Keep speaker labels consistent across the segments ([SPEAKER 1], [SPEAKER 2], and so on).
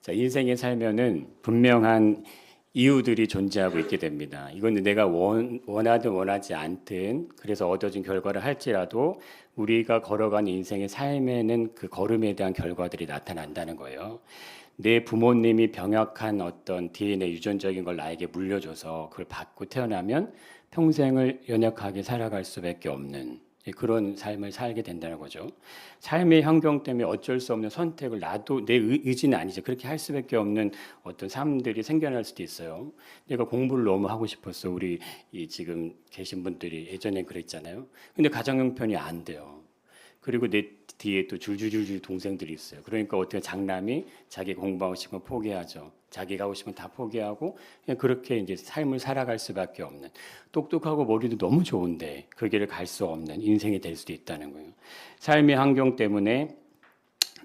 [SPEAKER 1] 자, 인생에 살면은 분명한 이유들이 존재하고 있게 됩니다. 이건 내가 원하든 원하지 않든 그래서 얻어진 결과를 할지라도 우리가 걸어가는 인생의 삶에는 그 걸음에 대한 결과들이 나타난다는 거예요. 내 부모님이 병약한 어떤 DNA 유전적인 걸 나에게 물려줘서 그걸 받고 태어나면 평생을 연약하게 살아갈 수밖에 없는 그런 삶을 살게 된다는 거죠. 삶의 환경 때문에 어쩔 수 없는 선택을 나도 내 의지는 아니죠. 그렇게 할 수밖에 없는 어떤 삶들이 생겨날 수도 있어요. 내가 공부를 너무 하고 싶었어. 우리 이 지금 계신 분들이 예전에 그랬잖아요. 근데 가정 형편이 안 돼요. 그리고 내 뒤에 또 줄줄줄줄 동생들이 있어요. 그러니까 어떻게 장남이 자기 공부하고 싶은 건 포기하죠. 자기가 하고 싶은 건 다 포기하고 그냥 그렇게 이제 삶을 살아갈 수밖에 없는 똑똑하고 머리도 너무 좋은데 그 길을 갈 수 없는 인생이 될 수도 있다는 거예요. 삶의 환경 때문에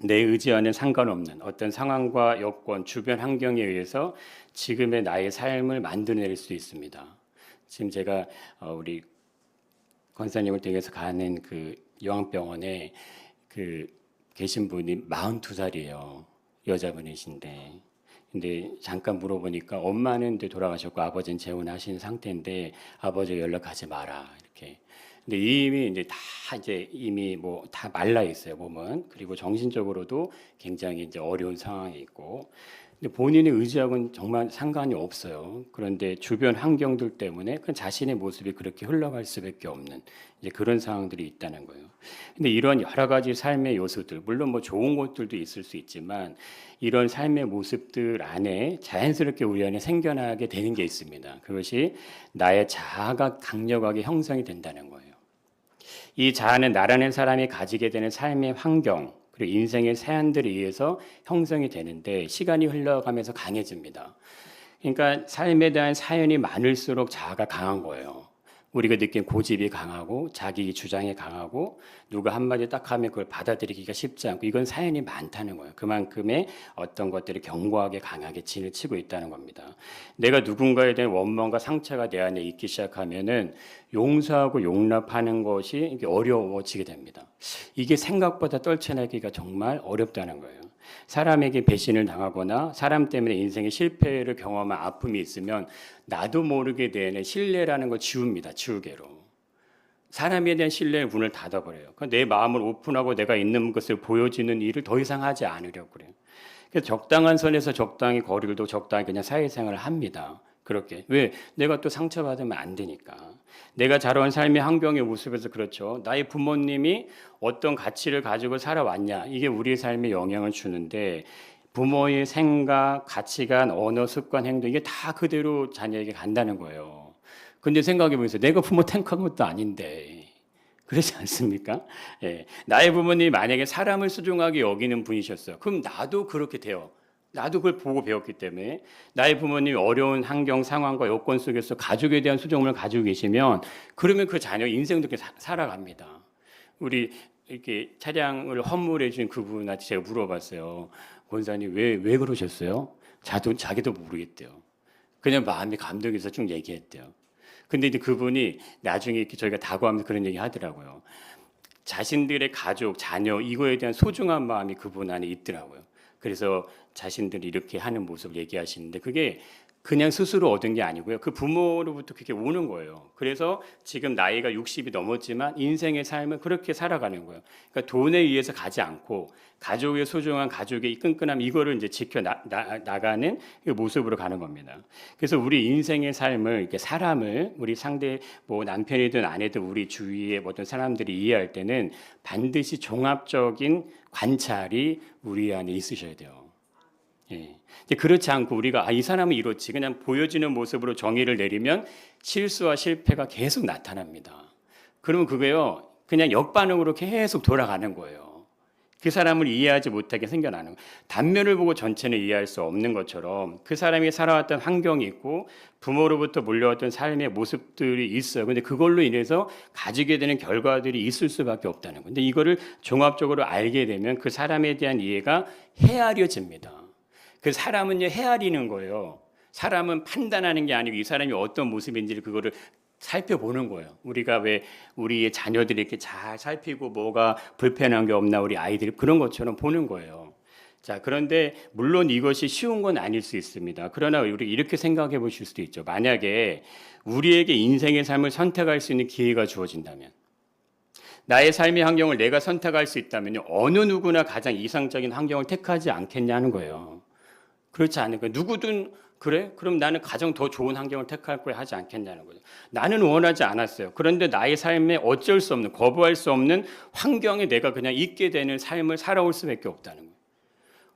[SPEAKER 1] 내 의지와는 상관없는 어떤 상황과 여건, 주변 환경에 의해서 지금의 나의 삶을 만들어낼 수도 있습니다. 지금 제가 우리 권사님을 통해서 가는 그 요양병원에 그 계신 분이 42살이에요. 여자분이신데. 근데 잠깐 물어보니까 엄마는 이제 돌아가셨고 아버지는 재혼하신 상태인데 아버지 연락하지 마라 이렇게. 근데 이미 이제 다 이제 이미 뭐 다 말라 있어요 몸은. 그리고 정신적으로도 굉장히 이제 어려운 상황에 있고. 근데 본인의 의지하고는 정말 상관이 없어요. 그런데 주변 환경들 때문에 그 자신의 모습이 그렇게 흘러갈 수밖에 없는 이제 그런 상황들이 있다는 거예요. 근데 이런 여러 가지 삶의 요소들, 물론 뭐 좋은 것들도 있을 수 있지만 이런 삶의 모습들 안에 자연스럽게 우리 안에 생겨나게 되는 게 있습니다. 그것이 나의 자아가 강력하게 형성이 된다는 거예요. 이 자아는 나라는 사람이 가지게 되는 삶의 환경, 그리고 인생의 사연들에 의해서 형성이 되는데 시간이 흘러가면서 강해집니다. 그러니까 삶에 대한 사연이 많을수록 자아가 강한 거예요. 우리가 느낀 고집이 강하고 자기 주장이 강하고 누가 한마디 딱 하면 그걸 받아들이기가 쉽지 않고 이건 사연이 많다는 거예요. 그만큼의 어떤 것들이 견고하게 강하게 진을 치고 있다는 겁니다. 내가 누군가에 대한 원망과 상처가 내 안에 있기 시작하면은 용서하고 용납하는 것이 이게 어려워지게 됩니다. 이게 생각보다 떨쳐내기가 정말 어렵다는 거예요. 사람에게 배신을 당하거나 사람 때문에 인생의 실패를 경험한 아픔이 있으면 나도 모르게 되는 신뢰라는 걸 지웁니다. 지우개로. 사람에 대한 신뢰의 문을 닫아버려요. 내 마음을 오픈하고 내가 있는 것을 보여지는 일을 더 이상 하지 않으려고 그래요. 그래서 적당한 선에서 적당히 거리를 두고 적당히 그냥 사회생활을 합니다. 그렇게. 왜? 내가 또 상처받으면 안 되니까. 내가 자라온 삶의 환경의 모습에서 그렇죠. 나의 부모님이 어떤 가치를 가지고 살아왔냐. 이게 우리의 삶에 영향을 주는데 부모의 생각, 가치관, 언어, 습관, 행동 이게 다 그대로 자녀에게 간다는 거예요. 근데 생각해 보세요. 내가 부모 탱크한 것도 아닌데. 그렇지 않습니까? 예. 나의 부모님이 만약에 사람을 소중하게 여기는 분이셨어요. 그럼 나도 그렇게 돼요. 나도 그걸 보고 배웠기 때문에 나의 부모님이 어려운 환경, 상황과 여건 속에서 가족에 대한 수종을 가지고 계시면 그러면 그 자녀 인생도 그렇게 살아갑니다. 우리 이렇게 차량을 헌물해 준 그분한테 제가 물어봤어요. 권사님 왜 그러셨어요? 자기도 모르겠대요. 그냥 마음이 감동해서 쭉 얘기했대요. 근데 이제 그분이 나중에 이렇게 저희가 다가오면서 그런 얘기 하더라고요. 자신들의 가족, 자녀 이거에 대한 소중한 마음이 그분 안에 있더라고요. 그래서 자신들이 이렇게 하는 모습을 얘기하시는데 그게 그냥 스스로 얻은 게 아니고요. 그 부모로부터 그렇게 오는 거예요. 그래서 지금 나이가 60이 넘었지만 인생의 삶을 그렇게 살아가는 거예요. 그러니까 돈에 의해서 가지 않고 가족의 소중한 가족의 이 끈끈함 이거를 이제 지켜 나가는 모습으로 가는 겁니다. 그래서 우리 인생의 삶을 이렇게 사람을 우리 상대 뭐 남편이든 아내든 우리 주위의 어떤 사람들이 이해할 때는 반드시 종합적인 관찰이 우리 안에 있으셔야 돼요. 예. 그렇지 않고 우리가 이 사람은 이렇지 그냥 보여지는 모습으로 정의를 내리면 실수와 실패가 계속 나타납니다. 그러면 그게요 그냥 역반응으로 계속 돌아가는 거예요. 그 사람을 이해하지 못하게 생겨나는 거예요. 단면을 보고 전체는 이해할 수 없는 것처럼 그 사람이 살아왔던 환경이 있고 부모로부터 물려왔던 삶의 모습들이 있어요. 근데 그걸로 인해서 가지게 되는 결과들이 있을 수밖에 없다는 거예요. 근데 이거를 종합적으로 알게 되면 그 사람에 대한 이해가 헤아려집니다. 그 사람은 헤아리는 거예요. 사람은 판단하는 게 아니고 이 사람이 어떤 모습인지를 그거를 살펴보는 거예요. 우리가 왜 우리의 자녀들이 이렇게 잘 살피고 뭐가 불편한 게 없나 우리 아이들이 그런 것처럼 보는 거예요. 자, 그런데 물론 이것이 쉬운 건 아닐 수 있습니다. 그러나 우리 이렇게 생각해 보실 수도 있죠. 만약에 우리에게 인생의 삶을 선택할 수 있는 기회가 주어진다면, 나의 삶의 환경을 내가 선택할 수 있다면 어느 누구나 가장 이상적인 환경을 택하지 않겠냐는 거예요. 그렇지 않을까요? 누구든 그래? 그럼 나는 가장 더 좋은 환경을 택할 거야 하지 않겠냐는 거죠. 나는 원하지 않았어요. 그런데 나의 삶에 어쩔 수 없는, 거부할 수 없는 환경에 내가 그냥 있게 되는 삶을 살아올 수밖에 없다는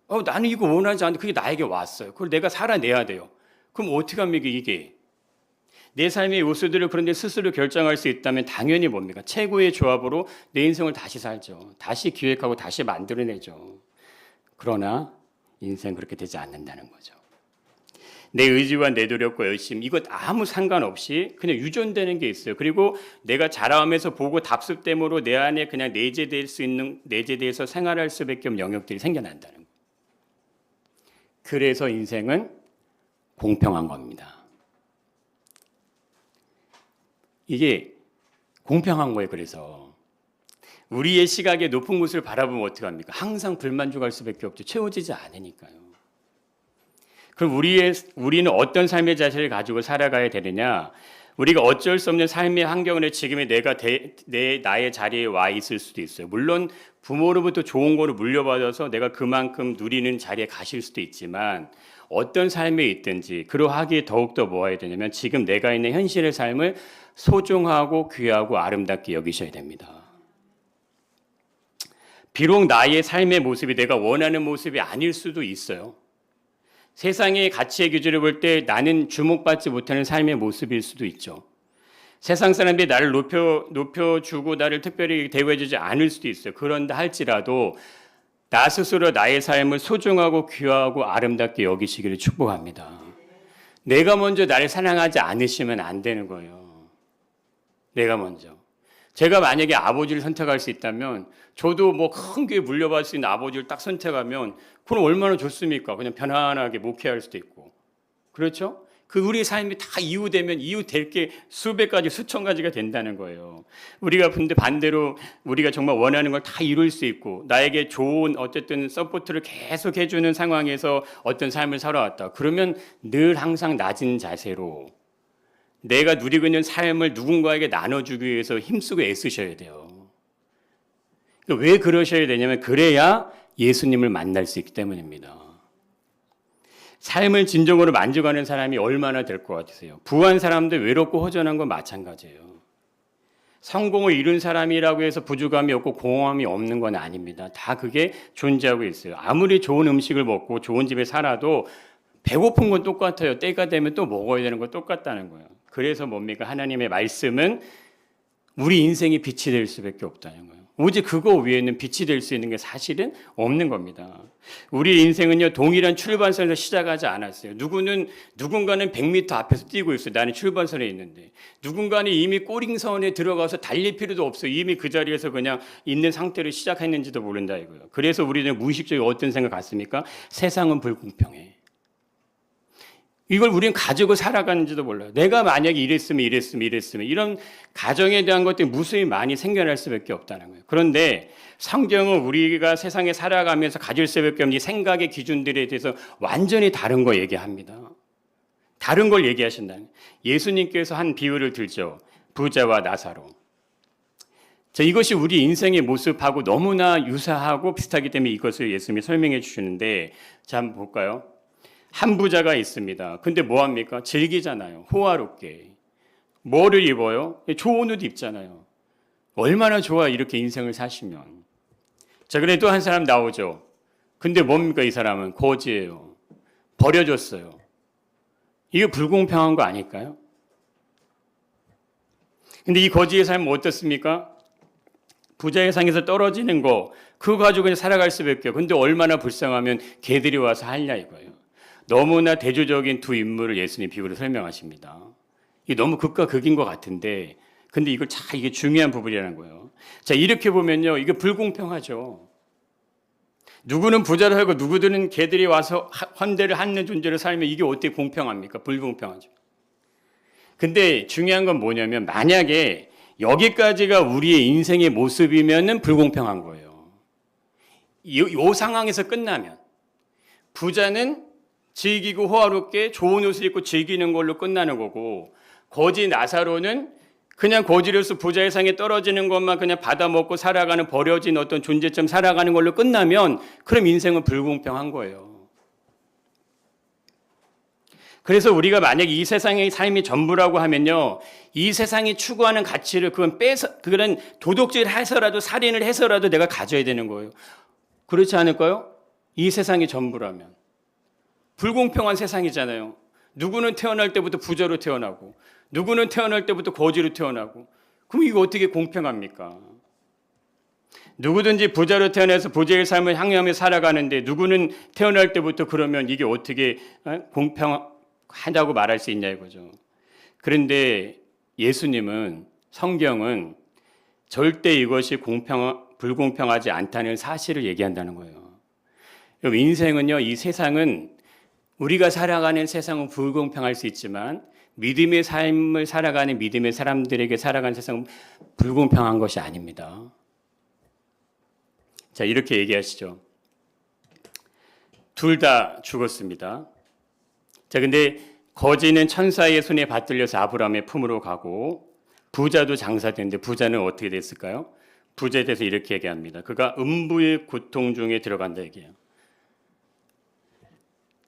[SPEAKER 1] 거예요. 나는 이거 원하지 않는데 그게 나에게 왔어요. 그걸 내가 살아내야 돼요. 그럼 어떻게 합니까 이게? 내 삶의 요소들을 그런데 스스로 결정할 수 있다면 당연히 뭡니까? 최고의 조합으로 내 인생을 다시 살죠. 다시 기획하고 다시 만들어내죠. 그러나 인생 그렇게 되지 않는다는 거죠. 내 의지와 내 노력과 열심 이것 아무 상관없이 그냥 유전되는 게 있어요. 그리고 내가 자라면서 보고 답습됨으로 내 안에 그냥 내재될 수 있는 내재돼서 생활할 수밖에 없는 영역들이 생겨난다는 거예요. 그래서 인생은 공평한 겁니다. 이게 공평한 거예요. 그래서 우리의 시각에 높은 곳을 바라보면 어떻게 합니까? 항상 불만족할 수밖에 없죠. 채워지지 않으니까요. 그럼 우리는 어떤 삶의 자세를 가지고 살아가야 되느냐? 우리가 어쩔 수 없는 삶의 환경에 지금의 나의 자리에 와 있을 수도 있어요. 물론 부모로부터 좋은 거를 물려받아서 내가 그만큼 누리는 자리에 가실 수도 있지만 어떤 삶에 있든지 그러하기에 더욱더 모아야 되냐면 지금 내가 있는 현실의 삶을 소중하고 귀하고 아름답게 여기셔야 됩니다. 비록 나의 삶의 모습이 내가 원하는 모습이 아닐 수도 있어요. 세상의 가치의 기준을 볼 때 나는 주목받지 못하는 삶의 모습일 수도 있죠. 세상 사람들이 나를 높여주고 나를 특별히 대우해주지 않을 수도 있어요. 그런다 할지라도 나 스스로 나의 삶을 소중하고 귀하고 아름답게 여기시기를 축복합니다. 내가 먼저 나를 사랑하지 않으시면 안 되는 거예요. 내가 먼저. 제가 만약에 아버지를 선택할 수 있다면 저도 뭐 큰 교회 물려받을 수 있는 아버지를 딱 선택하면 그럼 얼마나 좋습니까? 그냥 편안하게 목회할 수도 있고. 그렇죠? 그 우리 삶이 다 이유되면 이유될 게 수백 가지 수천 가지가 된다는 거예요. 우리가 근데 반대로 우리가 정말 원하는 걸 다 이룰 수 있고 나에게 좋은 어쨌든 서포트를 계속 해주는 상황에서 어떤 삶을 살아왔다. 그러면 늘 항상 낮은 자세로 내가 누리고 있는 삶을 누군가에게 나눠주기 위해서 힘쓰고 애쓰셔야 돼요. 왜 그러셔야 되냐면 그래야 예수님을 만날 수 있기 때문입니다. 삶을 진정으로 만족하는 사람이 얼마나 될 것 같으세요? 부한 사람들 외롭고 허전한 건 마찬가지예요. 성공을 이룬 사람이라고 해서 부족함이 없고 공허함이 없는 건 아닙니다. 다 그게 존재하고 있어요. 아무리 좋은 음식을 먹고 좋은 집에 살아도 배고픈 건 똑같아요. 때가 되면 또 먹어야 되는 건 똑같다는 거예요. 그래서 뭡니까? 하나님의 말씀은 우리 인생이 빛이 될 수밖에 없다는 거예요. 오직 그거 위에는 빛이 될 수 있는 게 사실은 없는 겁니다. 우리 인생은요 동일한 출발선에서 시작하지 않았어요. 누군가는 100m 앞에서 뛰고 있어요. 나는 출발선에 있는데 누군가는 이미 꼬링선에 들어가서 달릴 필요도 없어요. 이미 그 자리에서 그냥 있는 상태로 시작했는지도 모른다 이거예요. 그래서 우리는 무의식적으로 어떤 생각 같습니까? 세상은 불공평해. 이걸 우리는 가지고 살아가는지도 몰라요. 내가 만약에 이랬으면 이런 가정에 대한 것들이 무수히 많이 생겨날 수밖에 없다는 거예요. 그런데 성경은 우리가 세상에 살아가면서 가질 수밖에 없는 이 생각의 기준들에 대해서 완전히 다른 거 얘기합니다. 다른 걸 얘기하신다는 거예요. 예수님께서 한 비유를 들죠. 부자와 나사로. 자, 이것이 우리 인생의 모습하고 너무나 유사하고 비슷하기 때문에 이것을 예수님이 설명해 주시는데 자, 한번 볼까요? 한 부자가 있습니다. 근데 뭐 합니까? 즐기잖아요. 호화롭게. 뭐를 입어요? 좋은 옷 입잖아요. 얼마나 좋아 이렇게 인생을 사시면. 자, 그런데 또 한 사람 나오죠. 근데 뭡니까 이 사람은? 거지예요. 버려졌어요. 이게 불공평한 거 아닐까요? 근데 이 거지의 삶은 어떻습니까? 부자의 상에서 떨어지는 거 그거 가지고 그냥 살아갈 수밖에 없어요. 근데 얼마나 불쌍하면 개들이 와서 하냐 이거예요. 너무나 대조적인 두 인물을 예수님 비유로 설명하십니다. 이게 너무 극과 극인 것 같은데 근데 이걸 이게 중요한 부분이라는 거예요. 자, 이렇게 보면요. 이게 불공평하죠. 누구는 부자를 하고 누구들은 개들이 와서 헌대를 하는 존재로 살면 이게 어떻게 공평합니까? 불공평하죠. 근데 중요한 건 뭐냐면 만약에 여기까지가 우리의 인생의 모습이면은 불공평한 거예요. 이 상황에서 끝나면 부자는 즐기고 호화롭게 좋은 옷을 입고 즐기는 걸로 끝나는 거고, 거지 나사로는 그냥 거지로서 부자의 상에 떨어지는 것만 그냥 받아먹고 살아가는 버려진 어떤 존재점 살아가는 걸로 끝나면 그럼 인생은 불공평한 거예요. 그래서 우리가 만약 이 세상의 삶이 전부라고 하면요, 이 세상이 추구하는 가치를 그런 도덕질을 해서라도 살인을 해서라도 내가 가져야 되는 거예요. 그렇지 않을까요? 이 세상이 전부라면. 불공평한 세상이잖아요. 누구는 태어날 때부터 부자로 태어나고, 누구는 태어날 때부터 거지로 태어나고, 그럼 이거 어떻게 공평합니까? 누구든지 부자로 태어나서 부자의 삶을 향유하며 살아가는데 누구는 태어날 때부터 그러면 이게 어떻게 공평하다고 말할 수 있냐 이거죠. 그런데 예수님은, 성경은 절대 이것이 불공평하지 않다는 사실을 얘기한다는 거예요. 인생은요, 이 세상은, 우리가 살아가는 세상은 불공평할 수 있지만 믿음의 삶을 살아가는 믿음의 사람들에게 살아가는 세상은 불공평한 것이 아닙니다. 자, 이렇게 얘기하시죠. 둘 다 죽었습니다. 자, 근데 거지는 천사의 손에 받들려서 아브라함의 품으로 가고, 부자도 장사됐는데 부자는 어떻게 됐을까요? 부자에 대해서 이렇게 얘기합니다. 그가 음부의 고통 중에 들어간다 얘기해요.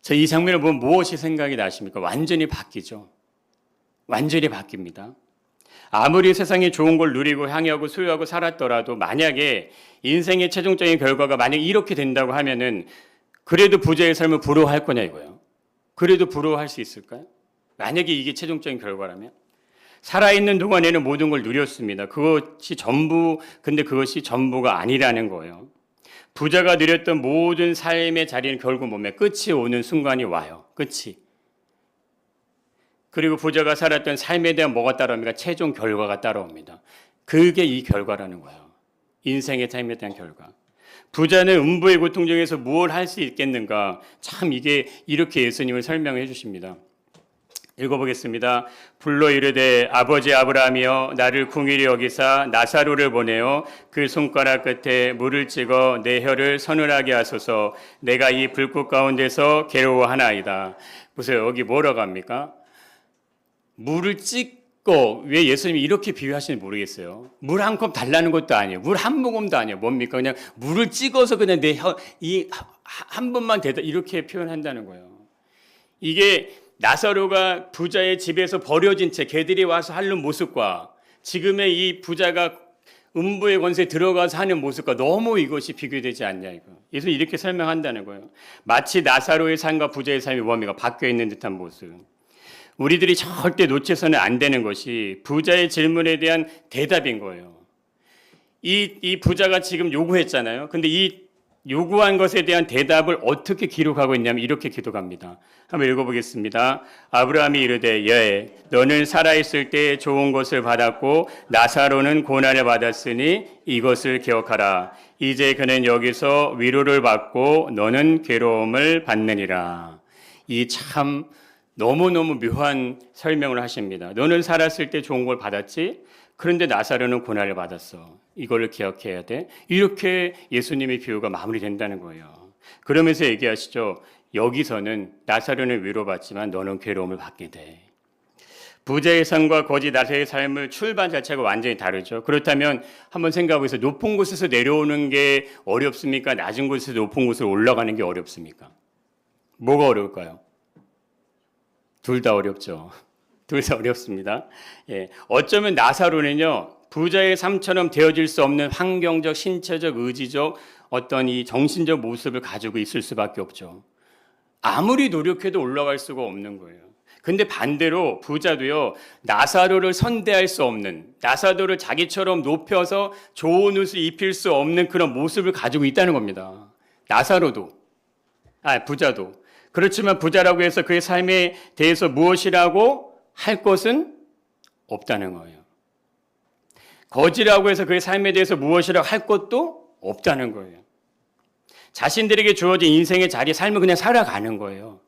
[SPEAKER 1] 자, 이 장면을 보면 무엇이 생각이 나십니까? 완전히 바뀌죠. 완전히 바뀝니다. 아무리 세상에 좋은 걸 누리고 향유하고 소유하고 살았더라도 만약에 인생의 최종적인 결과가 만약 이렇게 된다고 하면은 그래도 부자의 삶을 부러워할 거냐 이거예요. 그래도 부러워할 수 있을까요? 만약에 이게 최종적인 결과라면. 살아있는 동안에는 모든 걸 누렸습니다. 그것이 전부, 근데 그것이 전부가 아니라는 거예요. 부자가 누렸던 모든 삶의 자리는 결국 몸에 끝이 오는 순간이 와요. 끝이. 그리고 부자가 살았던 삶에 대한 뭐가 따라옵니까? 최종 결과가 따라옵니다. 그게 이 결과라는 거예요. 인생의 삶에 대한 결과. 부자는 음부의 고통 중에서 무엇을 할 수 있겠는가? 참 이게 이렇게 예수님을 설명해 주십니다. 읽어보겠습니다. 불러 이르되 아버지 아브라함이여 나를 궁일히 여기사 나사로를 보내어 그 손가락 끝에 물을 찍어 내 혀를 서늘하게 하소서. 내가 이 불꽃 가운데서 괴로워하나이다. 보세요. 여기 뭐라고 합니까? 물을 찍고, 왜 예수님이 이렇게 비유하시는지 모르겠어요. 물 한 컵 달라는 것도 아니에요. 물 한 모금도 아니에요. 뭡니까? 그냥 물을 찍어서 그냥 내 혀 이 한 번만 대다 이렇게 표현한다는 거예요. 이게 나사로가 부자의 집에서 버려진 채 개들이 와서 핥는 모습과 지금의 이 부자가 음부의 권세에 들어가서 하는 모습과 너무 이것이 비교되지 않냐 이거. 예수님 이렇게 설명한다는 거예요. 마치 나사로의 삶과 부자의 삶이 뭡니까? 바뀌어 있는 듯한 모습. 우리들이 절대 놓쳐서는 안 되는 것이 부자의 질문에 대한 대답인 거예요. 이 부자가 지금 요구했잖아요. 근데 이 요구한 것에 대한 대답을 어떻게 기록하고 있냐면 이렇게 기록합니다. 한번 읽어보겠습니다. 아브라함이 이르되 여에 너는 살아있을 때 좋은 것을 받았고 나사로는 고난을 받았으니 이것을 기억하라. 이제 그는 여기서 위로를 받고 너는 괴로움을 받느니라. 이 참 너무너무 묘한 설명을 하십니다. 너는 살았을 때 좋은 걸 받았지? 그런데 나사로는 고난을 받았어. 이거를 기억해야 돼. 이렇게 예수님의 비유가 마무리된다는 거예요. 그러면서 얘기하시죠. 여기서는 나사로는 위로받지만 너는 괴로움을 받게 돼. 부자의 삶과 거지 나사로의 삶을 출발 자체가 완전히 다르죠. 그렇다면 한번 생각해 보세요. 높은 곳에서 내려오는 게 어렵습니까? 낮은 곳에서 높은 곳으로 올라가는 게 어렵습니까? 뭐가 어려울까요? 둘 다 어렵죠. 둘 다 어렵습니다. 예, 어쩌면 나사로는요, 부자의 삶처럼 되어질 수 없는 환경적, 신체적, 의지적 어떤 이 정신적 모습을 가지고 있을 수밖에 없죠. 아무리 노력해도 올라갈 수가 없는 거예요. 근데 반대로 부자도요, 나사로를 선대할 수 없는, 나사로를 자기처럼 높여서 좋은 옷을 입힐 수 없는 그런 모습을 가지고 있다는 겁니다. 나사로도, 부자도. 그렇지만 부자라고 해서 그의 삶에 대해서 무엇이라고 할 것은 없다는 거예요. 거지라고 해서 그의 삶에 대해서 무엇이라고 할 것도 없다는 거예요. 자신들에게 주어진 인생의 자리, 삶을 그냥 살아가는 거예요.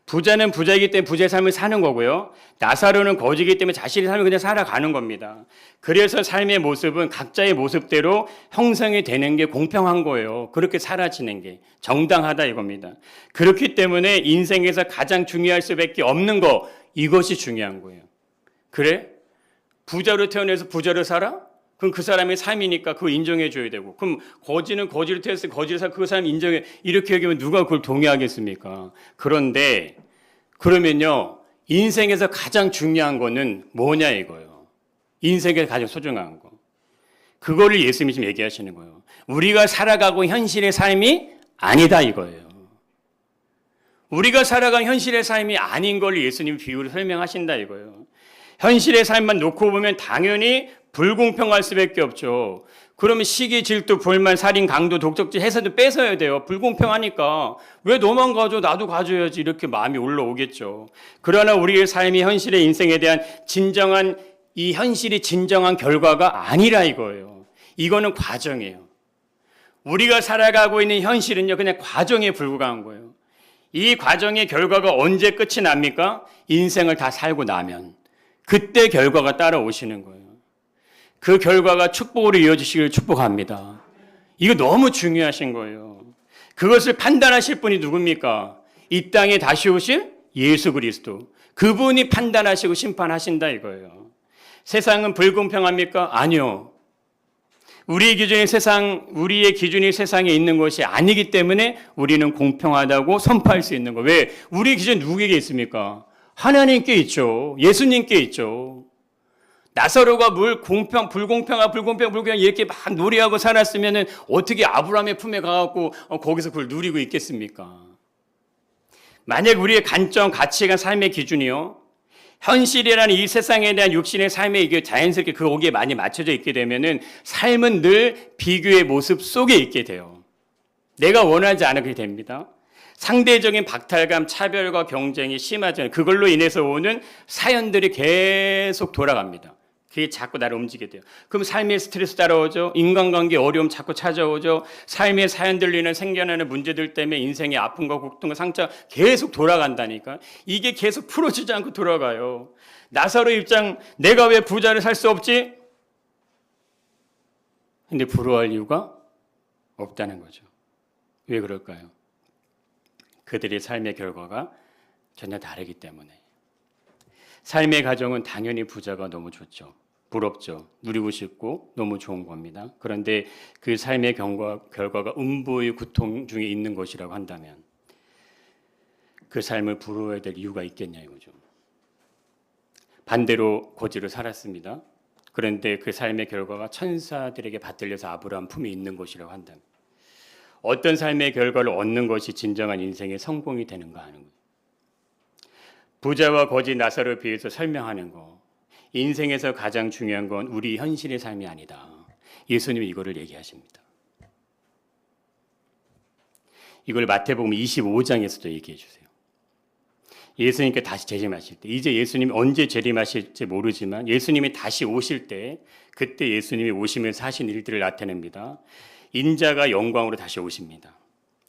[SPEAKER 1] 부자는 부자이기 때문에 부자의 삶을 사는 거고요. 나사로는 거지이기 때문에 자신의 삶을 그냥 살아가는 겁니다. 그래서 삶의 모습은 각자의 모습대로 형성이 되는 게 공평한 거예요. 그렇게 사라지는 게 정당하다 이겁니다. 그렇기 때문에 인생에서 가장 중요할 수밖에 없는 거, 이것이 중요한 거예요. 그래? 부자로 태어나서 부자로 살아? 그럼 그 사람의 삶이니까 그거 인정해 줘야 되고, 그럼 거지는 거지로 태어나서 거지로 살아, 그 사람 인정해, 이렇게 얘기하면 누가 그걸 동의하겠습니까? 그런데 그러면요, 인생에서 가장 중요한 거는 뭐냐 이거예요. 인생에서 가장 소중한 거. 그거를 예수님이 지금 얘기하시는 거예요. 우리가 살아가고 현실의 삶이 아니다 이거예요. 우리가 살아간 현실의 삶이 아닌 걸 예수님이 비유로 설명하신다 이거예요. 현실의 삶만 놓고 보면 당연히 불공평할 수밖에 없죠. 그러면 시기, 질투, 불만, 살인, 강도, 독촉질 해서도 뺏어야 돼요. 불공평하니까. 왜 너만 가져? 나도 가져야지. 이렇게 마음이 올라오겠죠. 그러나 우리의 삶이 현실의 인생에 대한 진정한, 이 현실이 진정한 결과가 아니라 이거예요. 이거는 과정이에요. 우리가 살아가고 있는 현실은요, 그냥 과정에 불과한 거예요. 이 과정의 결과가 언제 끝이 납니까? 인생을 다 살고 나면. 그때 결과가 따라오시는 거예요. 그 결과가 축복으로 이어지시길 축복합니다. 이거 너무 중요하신 거예요. 그것을 판단하실 분이 누굽니까? 이 땅에 다시 오실 예수 그리스도. 그분이 판단하시고 심판하신다 이거예요. 세상은 불공평합니까? 아니요. 우리의 기준이 세상에 있는 것이 아니기 때문에 우리는 공평하다고 선포할 수 있는 거예요. 왜? 우리의 기준이 누구에게 있습니까? 하나님께 있죠. 예수님께 있죠. 나사로가 불공평 이렇게 막 놀이하고 살았으면 어떻게 아브라함의 품에 가갖고 거기서 그걸 누리고 있겠습니까? 만약 우리의 관점, 가치관, 삶의 기준이요, 현실이라는 이 세상에 대한 육신의 삶에 이게 자연스럽게 거기에 많이 맞춰져 있게 되면은 삶은 늘 비교의 모습 속에 있게 돼요. 내가 원하지 않게 됩니다. 상대적인 박탈감, 차별과 경쟁이 심하잖아요. 그걸로 인해서 오는 사연들이 계속 돌아갑니다. 그게 자꾸 나를 움직이게 돼요. 그럼 삶의 스트레스 따라오죠. 인간관계 어려움 자꾸 찾아오죠. 삶의 사연들로 인해 생겨나는 문제들 때문에 인생의 아픔과 고통과 상처가 계속 돌아간다니까. 이게 계속 풀어지지 않고 돌아가요. 나사로 입장, 내가 왜 부자를 살 수 없지? 근데 부러워할 이유가 없다는 거죠. 왜 그럴까요? 그들의 삶의 결과가 전혀 다르기 때문에. 삶의 가정은 당연히 부자가 너무 좋죠. 부럽죠. 누리고 싶고 너무 좋은 겁니다. 그런데 그 삶의 결과가 음부의 고통 중에 있는 것이라고 한다면 그 삶을 부러워야 될 이유가 있겠냐 이거죠. 반대로 거지로 살았습니다. 그런데 그 삶의 결과가 천사들에게 받들려서 아브라함 품에 있는 것이라고 한다면 어떤 삶의 결과를 얻는 것이 진정한 인생의 성공이 되는가 하는 거예요. 부자와 거지 나사로에 비해서 설명하는 거. 인생에서 가장 중요한 건 우리 현실의 삶이 아니다. 예수님이 이거를 얘기하십니다. 이걸 마태복음 25장에서도 얘기해 주세요. 예수님께 다시 재림하실 때, 이제 예수님이 언제 재림하실지 모르지만 예수님이 다시 오실 때, 그때 예수님이 오시면서 하신 일들을 나타냅니다. 인자가 영광으로 다시 오십니다.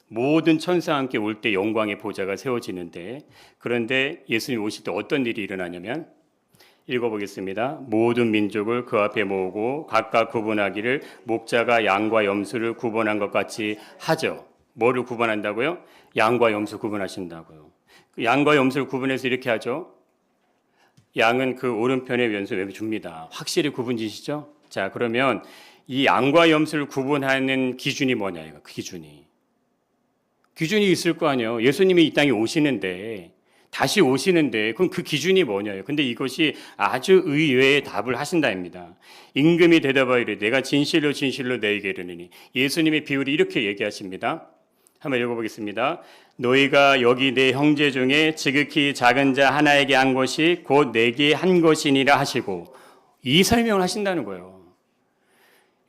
[SPEAKER 1] 모든 천사와 함께 올 때 영광의 보좌가 세워지는데, 그런데 예수님 오실 때 어떤 일이 일어나냐면, 읽어보겠습니다. 모든 민족을 그 앞에 모으고 각각 구분하기를 목자가 양과 염소를 구분한 것 같이 하죠. 뭐를 구분한다고요? 양과 염소 구분하신다고요. 양과 염소를 구분해서 이렇게 하죠. 양은 그 오른편에 왼손에 줍니다. 확실히 구분지시죠? 자, 그러면 이 양과 염소를 구분하는 기준이 뭐냐 이거. 그 기준이 있을 거 아니에요. 예수님이 이 땅에 오시는데, 다시 오시는데, 그럼 그 기준이 뭐냐요. 근데 이것이 아주 의외의 답을 하신다입니다. 임금이 대답하기를 내가 진실로 너희에게 이르노니. 예수님의 비율이 이렇게 얘기하십니다. 한번 읽어보겠습니다. 너희가 여기 내 형제 중에 지극히 작은 자 하나에게 한 것이 곧 내게 한 것이니라 하시고, 이 설명을 하신다는 거예요.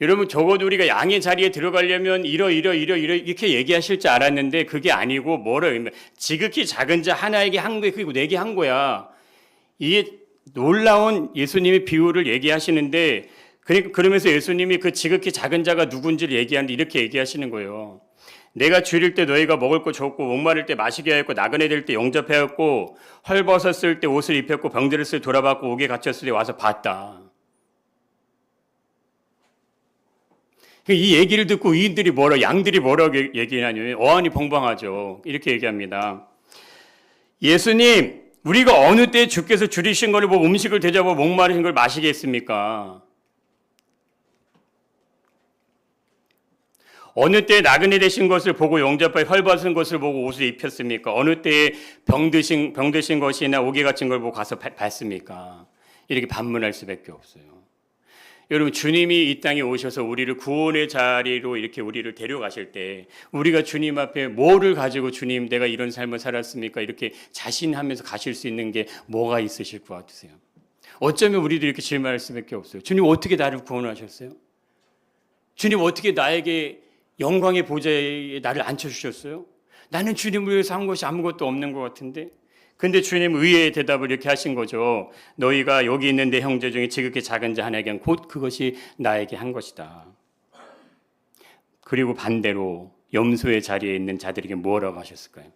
[SPEAKER 1] 여러분, 적어도 우리가 양의 자리에 들어가려면 이렇게 얘기하실 줄 알았는데 그게 아니고 뭐래요? 지극히 작은 자 하나에게 한 거야. 그리고 내게 한 거야. 이게 놀라운 예수님의 비유를 얘기하시는데, 그러면서 예수님이 그 지극히 작은 자가 누군지를 얘기하는데 이렇게 얘기하시는 거예요. 내가 줄일 때 너희가 먹을 거 줬고 목마를 때 마시게 하였고 나그네 될 때 영접하였고 헐벗었을 때 옷을 입혔고 병들었을 때 돌아봤고 옥에 갇혔을 때 와서 봤다. 이 얘기를 듣고 이인들이 양들이 뭐라고 얘기하냐면 어안이 벙벙하죠. 이렇게 얘기합니다. 예수님, 우리가 어느 때 주께서 줄이신 것을 보고 음식을 대접하고 목마르신 걸 마시게 했습니까? 어느 때 나그네 되신 것을 보고 영접하여 헐벗은 것을 보고 옷을 입혔습니까? 어느 때에 병드신 것이나 옥에 갇힌 걸 보고 가서 봤습니까? 이렇게 반문할 수밖에 없어요. 여러분, 주님이 이 땅에 오셔서 우리를 구원의 자리로 이렇게 우리를 데려가실 때 우리가 주님 앞에 뭐를 가지고 주님 내가 이런 삶을 살았습니까? 이렇게 자신하면서 가실 수 있는 게 뭐가 있으실 것 같으세요? 어쩌면 우리도 이렇게 질문할 수밖에 없어요. 주님 어떻게 나를 구원하셨어요? 주님 어떻게 나에게 영광의 보좌에 나를 앉혀주셨어요? 나는 주님을 위해서 한 것이 아무것도 없는 것 같은데. 근데 주님 의외의 대답을 이렇게 하신 거죠. 너희가 여기 있는 내 형제 중에 지극히 작은 자 하나에게는 곧 그것이 나에게 한 것이다. 그리고 반대로 염소의 자리에 있는 자들에게 뭐라고 하셨을까요?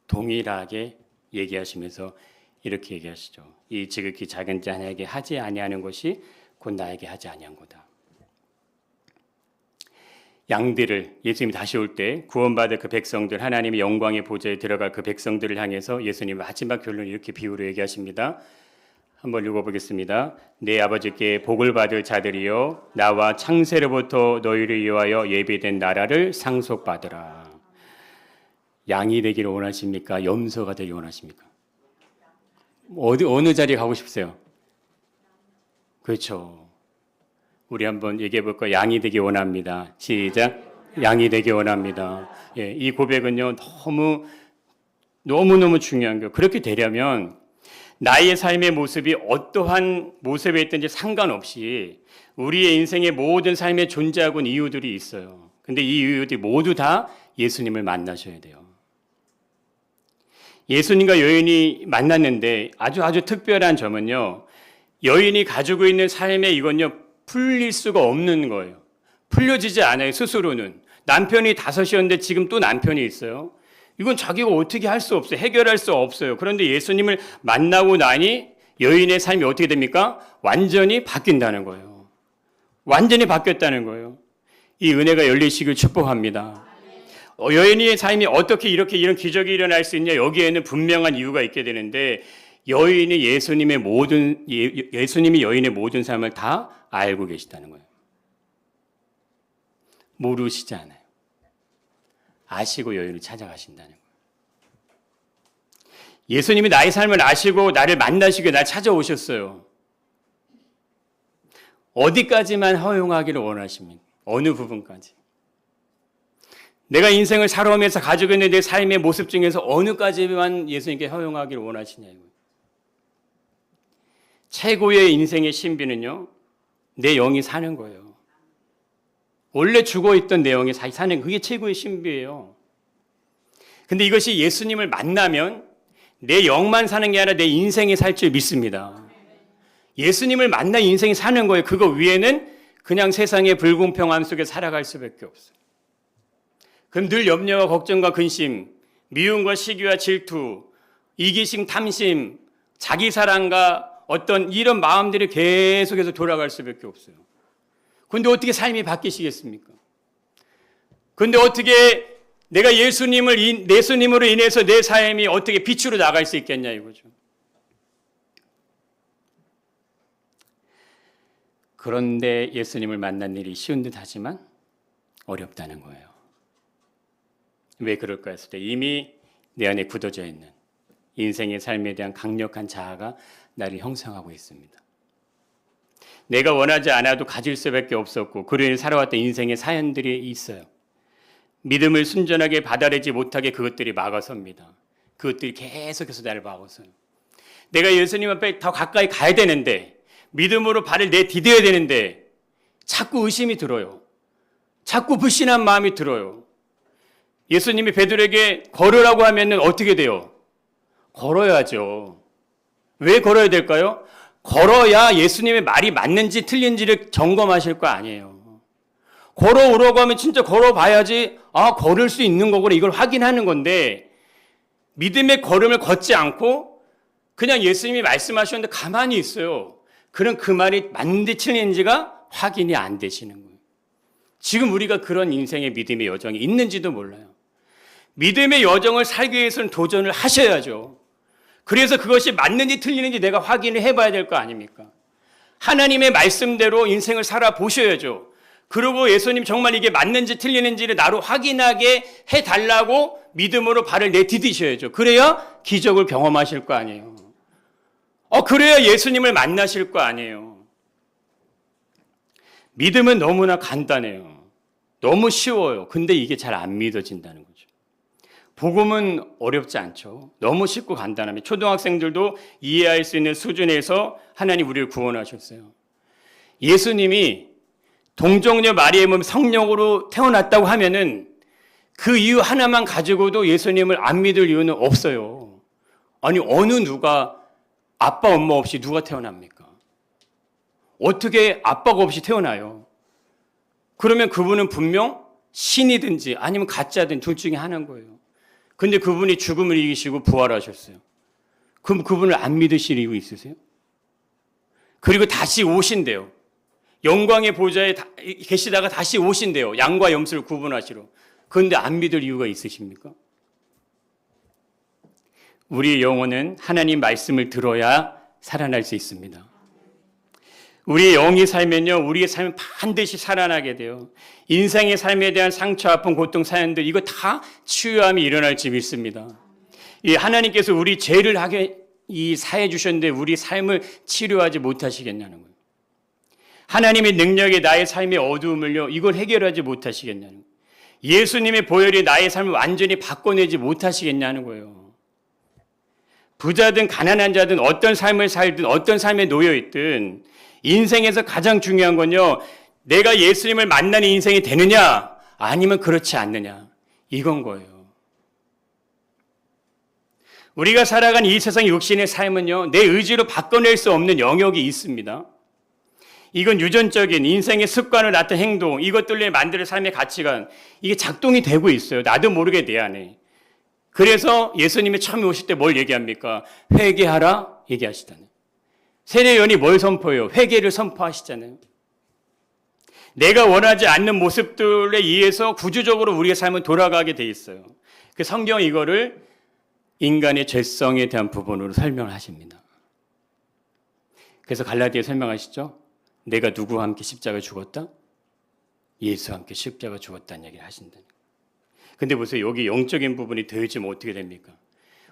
[SPEAKER 1] 동일하게 얘기하시면서 이렇게 얘기하시죠. 이 지극히 작은 자 하나에게 하지 아니하는 것이 곧 나에게 하지 아니한 거다. 양들을 예수님이 다시 올 때 구원받을 그 백성들, 하나님의 영광의 보좌에 들어갈 그 백성들을 향해서 예수님 마지막 결론을 이렇게 비유로 얘기하십니다. 한번 읽어보겠습니다. 내 아버지께 복을 받을 자들이여 나와 창세로부터 너희를 위하여 예비된 나라를 상속받으라. 양이 되기를 원하십니까? 염소가 되기를 원하십니까? 어느 자리에 가고 싶으세요? 그렇죠. 우리 한번 얘기해 볼까요? 양이 되기 원합니다. 시작. 양이 되기 원합니다. 예, 이 고백은요, 너무너무 중요한 거예요. 그렇게 되려면 나의 삶의 모습이 어떠한 모습에 있든지 상관없이 우리의 인생의 모든 삶에 존재하고 있는 이유들이 있어요. 근데 이 이유들이 모두 다 예수님을 만나셔야 돼요. 예수님과 여인이 만났는데 아주 특별한 점은요, 여인이 가지고 있는 삶의 이건요, 풀릴 수가 없는 거예요. 풀려지지 않아요, 스스로는. 남편이 5이었는데 지금 또 남편이 있어요. 이건 자기가 어떻게 할 수 없어요. 해결할 수 없어요. 그런데 예수님을 만나고 나니 여인의 삶이 어떻게 됩니까? 완전히 바뀐다는 거예요. 완전히 바뀌었다는 거예요. 이 은혜가 열리시길 축복합니다. 여인의 삶이 어떻게 이런 기적이 일어날 수 있냐? 여기에는 분명한 이유가 있게 되는데 여인이 예수님이 여인의 모든 삶을 다 알고 계시다는 거예요. 모르시지 않아요. 아시고 여인을 찾아가신다는 거예요. 예수님이 나의 삶을 아시고 나를 만나시고 날 찾아오셨어요. 어디까지만 허용하기를 원하십니까? 어느 부분까지? 내가 인생을 살아오면서 가지고 있는 내 삶의 모습 중에서 어느까지만 예수님께 허용하기를 원하시냐 이거예요. 최고의 인생의 신비는요, 내 영이 사는 거예요. 원래 죽어있던 내 영이 사는 그게 최고의 신비예요. 근데 이것이 예수님을 만나면 내 영만 사는 게 아니라 내 인생이 살 줄 믿습니다. 예수님을 만나 인생이 사는 거예요. 그거 위에는 그냥 세상의 불공평함 속에 살아갈 수밖에 없어요. 그럼 늘 염려와 걱정과 근심, 미움과 시기와 질투, 이기심, 탐심, 자기 사랑과 어떤 이런 마음들이 계속해서 돌아갈 수밖에 없어요. 그런데 어떻게 삶이 바뀌시겠습니까? 그런데 어떻게 내가 예수님으로 인해서 내 삶이 어떻게 빛으로 나갈 수 있겠냐 이거죠. 그런데 예수님을 만난 일이 쉬운 듯 하지만 어렵다는 거예요. 왜 그럴까 했을 때 이미 내 안에 굳어져 있는 인생의 삶에 대한 강력한 자아가 나를 형성하고 있습니다. 내가 원하지 않아도 가질 수밖에 없었고 그로 인해 살아왔던 인생의 사연들이 있어요. 믿음을 순전하게 받아내지 못하게 그것들이 막아섭니다. 그것들이 계속해서 나를 막아서요. 내가 예수님 앞에 더 가까이 가야 되는데 믿음으로 발을 내디뎌야 되는데 자꾸 의심이 들어요. 자꾸 불신한 마음이 들어요. 예수님이 베드로에게 걸으라고 하면 어떻게 돼요? 걸어야죠. 왜 걸어야 될까요? 걸어야 예수님의 말이 맞는지 틀린지를 점검하실 거 아니에요. 걸어오라고 하면 진짜 걸어봐야지 걸을 수 있는 거구나 이걸 확인하는 건데 믿음의 걸음을 걷지 않고 그냥 예수님이 말씀하셨는데 가만히 있어요. 그럼 그 말이 맞는지 틀린지가 확인이 안 되시는 거예요. 지금 우리가 그런 인생의 믿음의 여정이 있는지도 몰라요. 믿음의 여정을 살기 위해서는 도전을 하셔야죠. 그래서 그것이 맞는지 틀리는지 내가 확인을 해봐야 될 거 아닙니까? 하나님의 말씀대로 인생을 살아보셔야죠. 그리고 예수님 정말 이게 맞는지 틀리는지를 나로 확인하게 해달라고 믿음으로 발을 내디디셔야죠. 그래야 기적을 경험하실 거 아니에요. 그래야 예수님을 만나실 거 아니에요. 믿음은 너무나 간단해요. 너무 쉬워요. 근데 이게 잘 안 믿어진다는 거죠. 복음은 어렵지 않죠. 너무 쉽고 간단하면 초등학생들도 이해할 수 있는 수준에서 하나님 우리를 구원하셨어요. 예수님이 동정녀 마리아의 몸 성령으로 태어났다고 하면은 그 이유 하나만 가지고도 예수님을 안 믿을 이유는 없어요. 아니 어느 누가 아빠 엄마 없이 누가 태어납니까? 어떻게 아빠가 없이 태어나요? 그러면 그분은 분명 신이든지 아니면 가짜든 둘 중에 하나인 거예요. 근데 그분이 죽음을 이기시고 부활하셨어요. 그럼 그분을 안 믿으실 이유 있으세요? 그리고 다시 오신대요. 영광의 보좌에 계시다가 다시 오신대요. 양과 염소를 구분하시러. 그런데 안 믿을 이유가 있으십니까? 우리의 영혼은 하나님 말씀을 들어야 살아날 수 있습니다. 우리의 영이 살면요, 우리의 삶은 반드시 살아나게 돼요. 인생의 삶에 대한 상처, 아픔, 고통, 사연들 이거 다 치유함이 일어날 줄 믿습니다. 이 하나님께서 우리 죄를 하게 사해 주셨는데 우리 삶을 치료하지 못하시겠냐는 거예요. 하나님의 능력이 나의 삶의 어두움을요, 이걸 해결하지 못하시겠냐는 거예요. 예수님의 보혈이 나의 삶을 완전히 바꿔내지 못하시겠냐는 거예요. 부자든 가난한 자든 어떤 삶을 살든 어떤 삶에 놓여 있든 인생에서 가장 중요한 건요, 내가 예수님을 만나는 인생이 되느냐 아니면 그렇지 않느냐 이건 거예요. 우리가 살아가는 이 세상 육신의 삶은요, 내 의지로 바꿔낼 수 없는 영역이 있습니다. 이건 유전적인 인생의 습관을 나타낸 행동, 이것들로 만드는 삶의 가치관, 이게 작동이 되고 있어요. 나도 모르게 내 안에. 그래서 예수님이 처음에 오실 때 뭘 얘기합니까? 회개하라 얘기하시잖아요. 세례요한이 뭘 선포해요? 회개를 선포하시잖아요. 내가 원하지 않는 모습들에 의해서 구조적으로 우리의 삶은 돌아가게 돼 있어요. 그 성경은 이거를 인간의 죄성에 대한 부분으로 설명을 하십니다. 그래서 갈라디아에 설명하시죠. 내가 누구와 함께 십자가 죽었다? 예수와 함께 십자가 죽었다는 얘기를 하신다는 거예요. 근데 보세요. 여기 영적인 부분이 더해지면 어떻게 됩니까?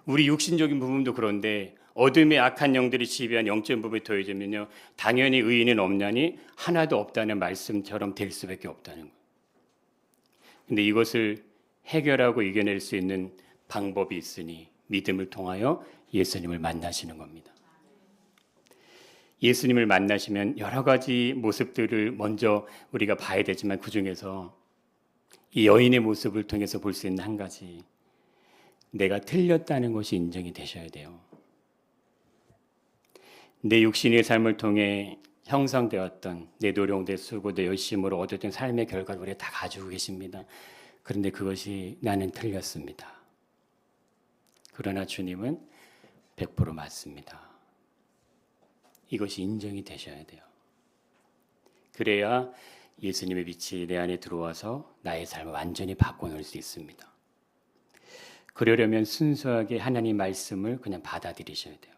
[SPEAKER 1] 우리 육신적인 부분도 그런데 어둠의 악한 영들이 지배한 영적인 부분이 더해지면요, 당연히 의인은 없냐니 하나도 없다는 말씀처럼 될 수밖에 없다는 거예요. 근데 이것을 해결하고 이겨낼 수 있는 방법이 있으니 믿음을 통하여 예수님을 만나시는 겁니다. 예수님을 만나시면 여러 가지 모습들을 먼저 우리가 봐야 되지만 그중에서 이 여인의 모습을 통해서 볼 수 있는 한 가지, 내가 틀렸다는 것이 인정이 되셔야 돼요. 내 육신의 삶을 통해 형성되었던 내 노력, 내 수고, 내 열심으로 얻었던 삶의 결과를 우리가 다 가지고 계십니다. 그런데 그것이 나는 틀렸습니다. 그러나 주님은 100% 맞습니다. 이것이 인정이 되셔야 돼요. 그래야 예수님의 빛이 내 안에 들어와서 나의 삶을 완전히 바꿔놓을 수 있습니다. 그러려면 순수하게 하나님 말씀을 그냥 받아들이셔야 돼요.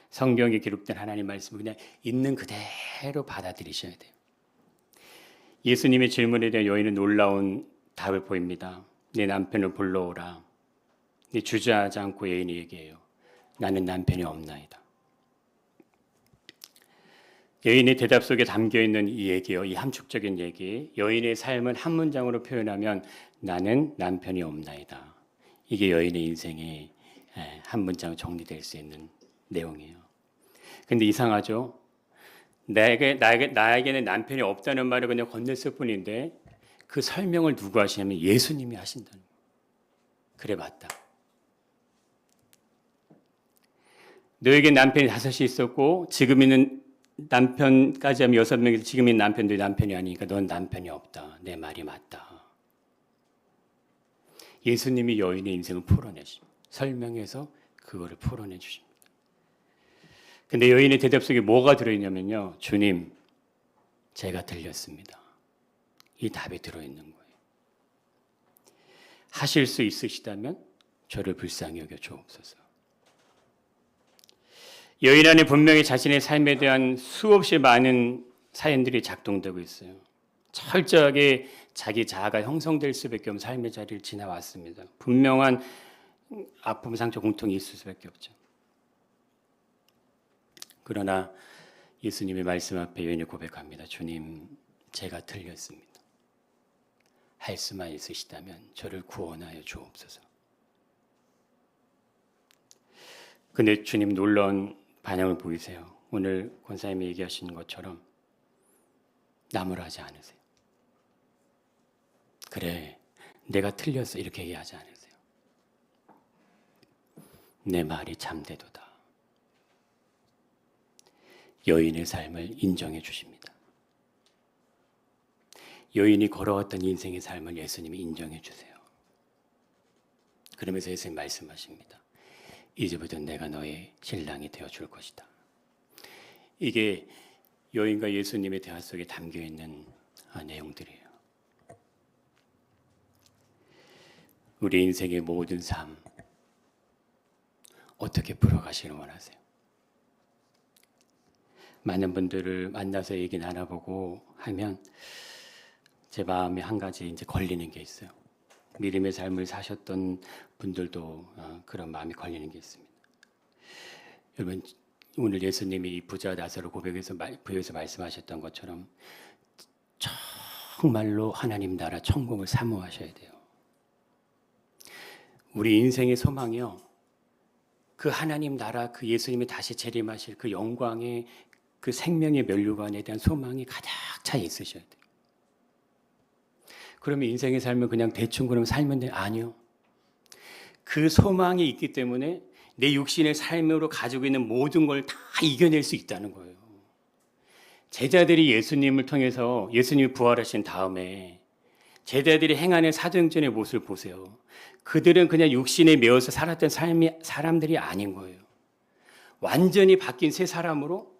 [SPEAKER 1] 성경에 기록된 하나님 말씀을 그냥 있는 그대로 받아들이셔야 돼요. 예수님의 질문에 대한 여인은 놀라운 답을 보입니다. 내 남편을 불러오라. 주저하지 않고 여인이 얘기해요. 나는 남편이 없나이다. 여인의 대답 속에 담겨있는 이 얘기요, 이 함축적인 얘기, 여인의 삶은 한 문장으로 표현하면 나는 남편이 없나이다. 이게 여인의 인생의 한 문장 정리될 수 있는 내용이에요. 근데 이상하죠? 나에게는 남편이 없다는 말을 그냥 건넸을 뿐인데 그 설명을 누구 하시냐면 예수님이 하신다는 거예요. 그래 맞다. 너에게 남편이 5이 있었고 지금 있는 남편까지 하면 6명이서 지금 있는 남편들이 남편이 아니니까 넌 남편이 없다. 내 말이 맞다. 예수님이 여인의 인생을 풀어내십니다. 설명해서 그거를 풀어내 주십니다. 근데 여인의 대답 속에 뭐가 들어있냐면요. 주님, 제가 들렸습니다. 이 답이 들어있는 거예요. 하실 수 있으시다면 저를 불쌍히 여겨 주옵소서. 여인 안에 분명히 자신의 삶에 대한 수없이 많은 사연들이 작동되고 있어요. 철저하게 자기 자아가 형성될 수밖에 없는 삶의 자리를 지나왔습니다. 분명한 아픔, 상처, 공통이 있을 수밖에 없죠. 그러나 예수님의 말씀 앞에 여인이 고백합니다. 주님, 제가 틀렸습니다. 할 수만 있으시다면 저를 구원하여 주옵소서. 근데 주님 놀라운 반응을 보이세요. 오늘 권사님이 얘기하신 것처럼 나무라지 않으세요. 그래, 내가 틀렸어 이렇게 얘기하지 않으세요. 내 말이 참되도다. 여인의 삶을 인정해 주십니다. 여인이 걸어왔던 인생의 삶을 예수님이 인정해 주세요. 그러면서 예수님 말씀하십니다. 이제부터 내가 너의 신랑이 되어줄 것이다. 이게 여인과 예수님의 대화 속에 담겨있는 내용들이에요. 우리 인생의 모든 삶 어떻게 풀어가시길 원하세요? 많은 분들을 만나서 얘기 나눠보고 하면 제 마음에 한 가지 이제 걸리는 게 있어요. 믿음의 삶을 사셨던 분들도 그런 마음이 걸리는 게 있습니다. 여러분, 오늘 예수님이 이 부자 나사로 부여에서 말씀하셨던 것처럼 정말로 하나님 나라 천국을 사모하셔야 돼요. 우리 인생의 소망이요, 그 하나님 나라, 그 예수님이 다시 재림하실 그 영광의 그 생명의 면류관에 대한 소망이 가득 차 있으셔야 돼요. 그러면 인생의 삶을 그냥 대충 그러면 살면 돼요? 아니요. 그 소망이 있기 때문에 내 육신의 삶으로 가지고 있는 모든 걸 다 이겨낼 수 있다는 거예요. 제자들이 예수님을 통해서 예수님이 부활하신 다음에 제자들이 행하는 사도행전의 모습을 보세요. 그들은 그냥 육신에 매어서 살았던 사람들이 아닌 거예요. 완전히 바뀐 새 사람으로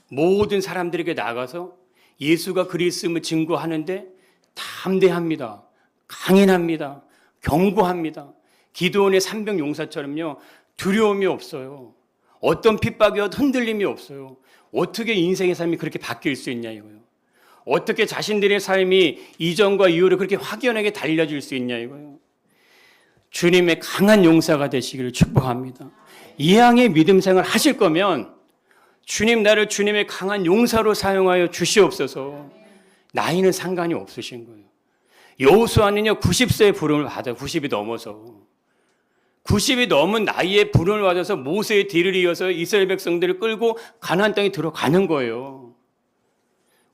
[SPEAKER 1] 모든 사람들에게 나가서 예수가 그리스도임을 증거하는데 담대합니다. 강인합니다. 견고합니다. 기드온의 300 용사처럼요. 두려움이 없어요. 어떤 핍박이어도 흔들림이 없어요. 어떻게 인생의 삶이 그렇게 바뀔 수 있냐 이거예요. 어떻게 자신들의 삶이 이전과 이후로 그렇게 확연하게 달라질 수 있냐 이거예요. 주님의 강한 용사가 되시기를 축복합니다. 이왕의 믿음 생활 하실 거면 주님 나를 주님의 강한 용사로 사용하여 주시옵소서. 나이는 상관이 없으신 거예요. 여호수아는요 90세의 부름을 받아요. 90이 넘어서 90이 넘은 나이에 부름을 받아서 모세의 뒤를 이어서 이스라엘 백성들을 끌고 가나안 땅에 들어가는 거예요.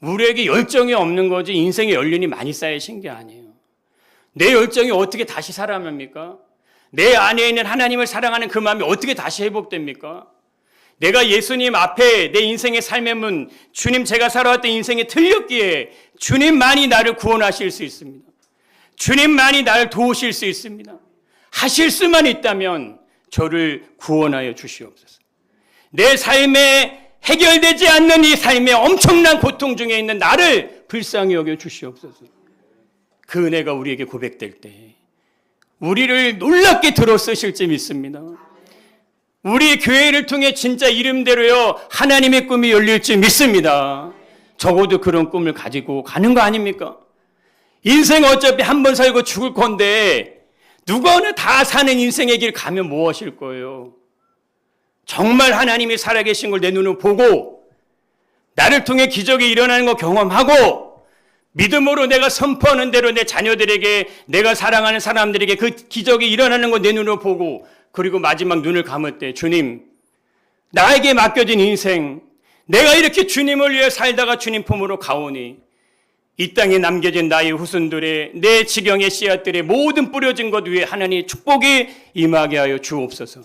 [SPEAKER 1] 우리에게 열정이 없는 거지 인생의 연륜이 많이 쌓이신 게 아니에요. 내 열정이 어떻게 다시 살아납니까? 내 안에 있는 하나님을 사랑하는 그 마음이 어떻게 다시 회복됩니까? 내가 예수님 앞에 내 인생의 삶의 문, 주님 제가 살아왔던 인생에 틀렸기에 주님만이 나를 구원하실 수 있습니다. 주님만이 나를 도우실 수 있습니다. 하실 수만 있다면 저를 구원하여 주시옵소서. 내 삶에 해결되지 않는 이 삶의 엄청난 고통 중에 있는 나를 불쌍히 여겨 주시옵소서. 그 은혜가 우리에게 고백될 때 우리를 놀랍게 들어쓰실 줄 믿습니다. 우리 교회를 통해 진짜 이름대로요 하나님의 꿈이 열릴 줄 믿습니다. 적어도 그런 꿈을 가지고 가는 거 아닙니까? 인생 어차피 한 번 살고 죽을 건데 누가 어느 다 사는 인생의 길 가면 뭐 하실 거예요? 정말 하나님이 살아계신 걸 내 눈으로 보고 나를 통해 기적이 일어나는 거 경험하고 믿음으로 내가 선포하는 대로 내 자녀들에게 내가 사랑하는 사람들에게 그 기적이 일어나는 거 내 눈으로 보고 그리고 마지막 눈을 감을 때 주님 나에게 맡겨진 인생 내가 이렇게 주님을 위해 살다가 주님 품으로 가오니 이 땅에 남겨진 나의 후손들의 내 지경의 씨앗들의 모든 뿌려진 것 위에 하나님의 축복이 임하게 하여 주옵소서.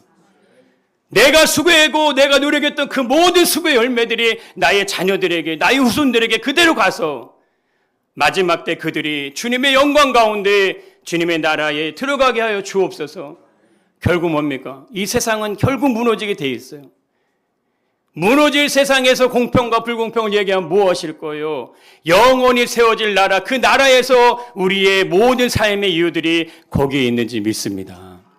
[SPEAKER 1] 내가 수고하고 내가 노력했던 그 모든 수고의 열매들이 나의 자녀들에게, 나의 후손들에게 그대로 가서 마지막 때 그들이 주님의 영광 가운데 주님의 나라에 들어가게 하여 주옵소서. 결국 뭡니까? 이 세상은 결국 무너지게 돼 있어요. 무너질 세상에서 공평과 불공평을 얘기하면 무엇일 거예요? 영원히 세워질 나라, 그 나라에서 우리의 모든 삶의 이유들이 거기에 있는지 믿습니다.